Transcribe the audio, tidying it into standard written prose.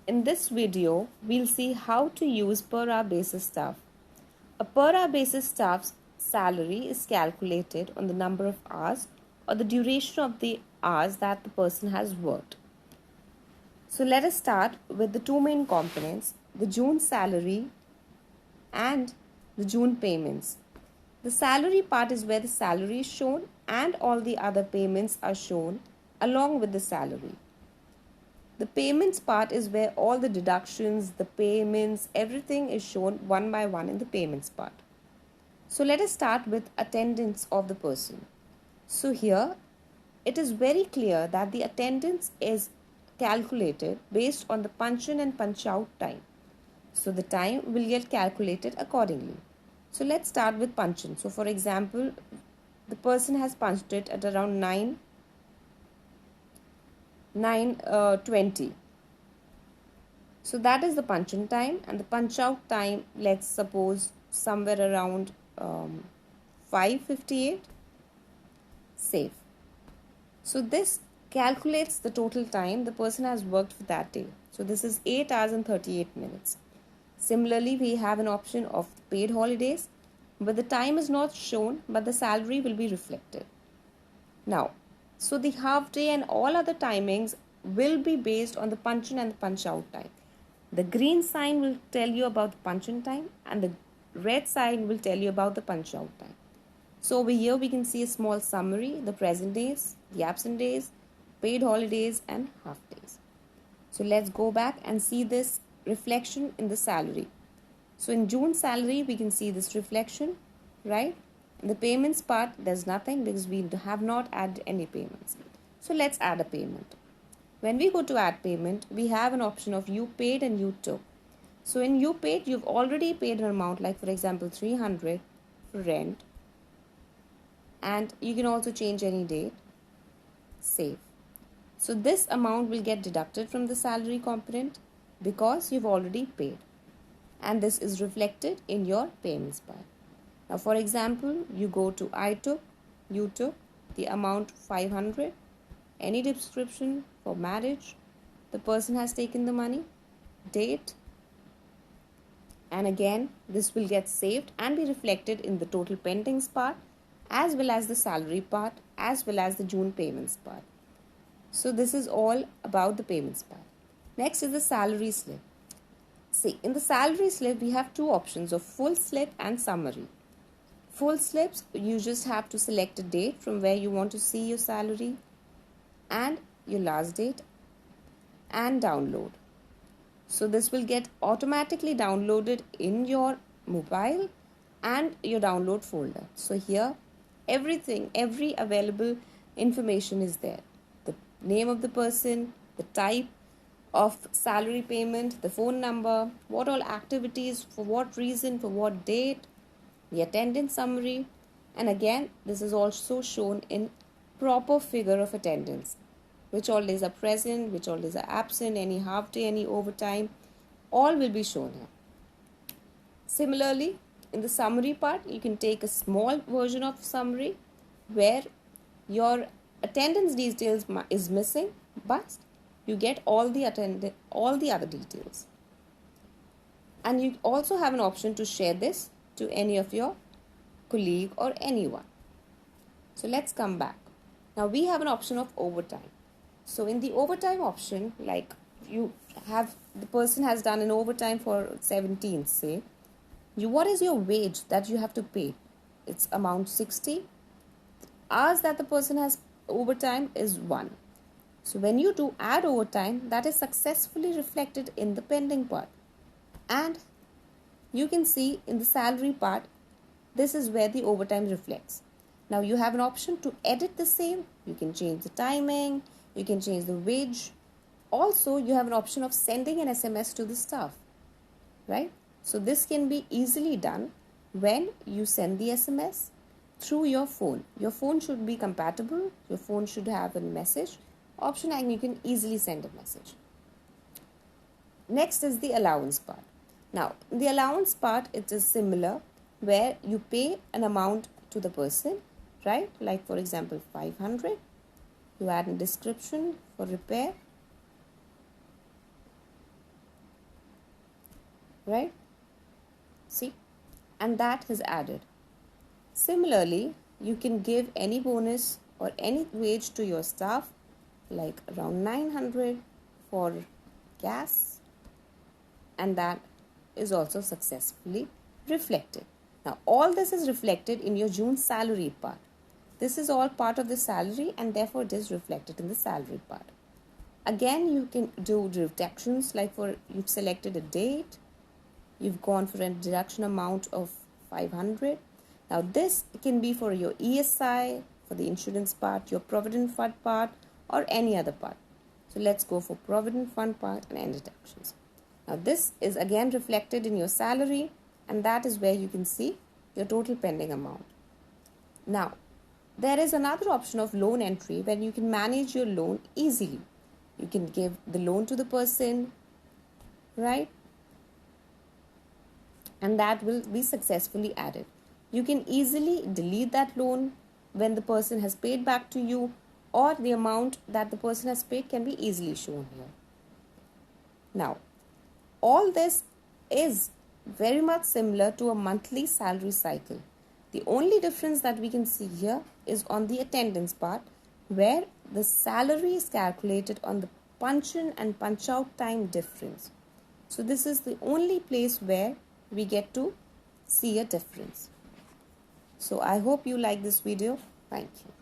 In this video, we'll see how to use per hour basis staff. A per hour basis staff's salary is calculated on the number of hours or the duration of the hours that the person has worked. So let us start with the two main components, the June salary and the June payments. The salary part is where the salary is shown and all the other payments are shown along with the salary. The payments part is where all the deductions, the payments, everything is shown one by one in the payments part. So let us start with attendance of the person. So here it is very clear that the attendance is calculated based on the punch in and punch out time. So the time will get calculated accordingly. So let's start with punch in. So for example, the person has punched it at around 9:20. So that is the punch in time, and the punch out time, let's suppose somewhere around 5:58. Save. So this calculates the total time the person has worked for that day. So this is 8 hours and 38 minutes. Similarly, we have an option of paid holidays, but the time is not shown, but the salary will be reflected. Now, so the half day and all other timings will be based on the punch in and the punch out time. The green sign will tell you about the punch in time and the red sign will tell you about the punch out time. So over here we can see a small summary, the present days, the absent days, paid holidays and half days. So let's go back and see this reflection in the salary. So in June salary we can see this reflection, right? In the payments part there's nothing because we have not added any payments. So let's add a payment. When we go to add payment, we have an option of you paid and you took. So in you paid, you've already paid an amount like for example 300 for rent, and you can also change any date. Save. So this amount will get deducted from the salary component because you've already paid, and this is reflected in your payments part. Now for example, you go to I took, you took, the amount 500, any description for marriage, the person has taken the money, date, and again this will get saved and be reflected in the total pendings part as well as the salary part as well as the June payments part. So this is all about the payments part. Next is the salary slip. See, in the salary slip we have two options of full slip and summary. Full slips, you just have to select a date from where you want to see your salary and your last date and download. So this will get automatically downloaded in your mobile and your download folder. So here everything, every available information is there. The name of the person, the type of salary payment, the phone number, what all activities, for what reason, for what date, the attendance summary, and again this is also shown in proper figure of attendance, which all days are present, which all days are absent, any half day, any overtime, all will be shown here. Similarly, in the summary part, you can take a small version of summary where your attendance details is missing, but you get all the other details. And you also have an option to share this to any of your colleague or anyone. So let's come back. Now we have an option of overtime. So in the overtime option, like you have, the person has done an overtime for 17, say, what is your wage that you have to pay? It's amount 60. Hours that the person has overtime is 1. So when you do add overtime, that is successfully reflected in the pending part. And you can see in the salary part, this is where the overtime reflects. Now you have an option to edit the same. You can change the timing, you can change the wage. Also, you have an option of sending an SMS to the staff, right? So this can be easily done when you send the SMS through your phone. Your phone should be compatible. Your phone should have a message option and you can easily send a message. Next is the allowance part. Now, in the allowance part, it is similar where you pay an amount to the person, right? Like for example, 500. You add a description for repair. right? See, and that is added. Similarly, you can give any bonus or any wage to your staff, like around 900 for gas, and that is also successfully reflected. Now, all this is reflected in your June salary part. This is all part of the salary, and therefore it is reflected in the salary part. Again, you can do deductions, like for you've selected a date, you've gone for a deduction amount of 500. Now this can be for your ESI, for the insurance part, your provident fund part, or any other part. So let's go for provident fund part and end deductions. Now this is again reflected in your salary, and that is where you can see your total pending amount. Now there is another option of loan entry when you can manage your loan easily. You can give the loan to the person, right? And that will be successfully added. You can easily delete that loan when the person has paid back to you, or the amount that the person has paid can be easily shown here. Now, all this is very much similar to a monthly salary cycle. The only difference that we can see here is on the attendance part, where the salary is calculated on the punch in and punch out time difference. So this is the only place where we get to see a difference. So I hope you like this video. Thank you.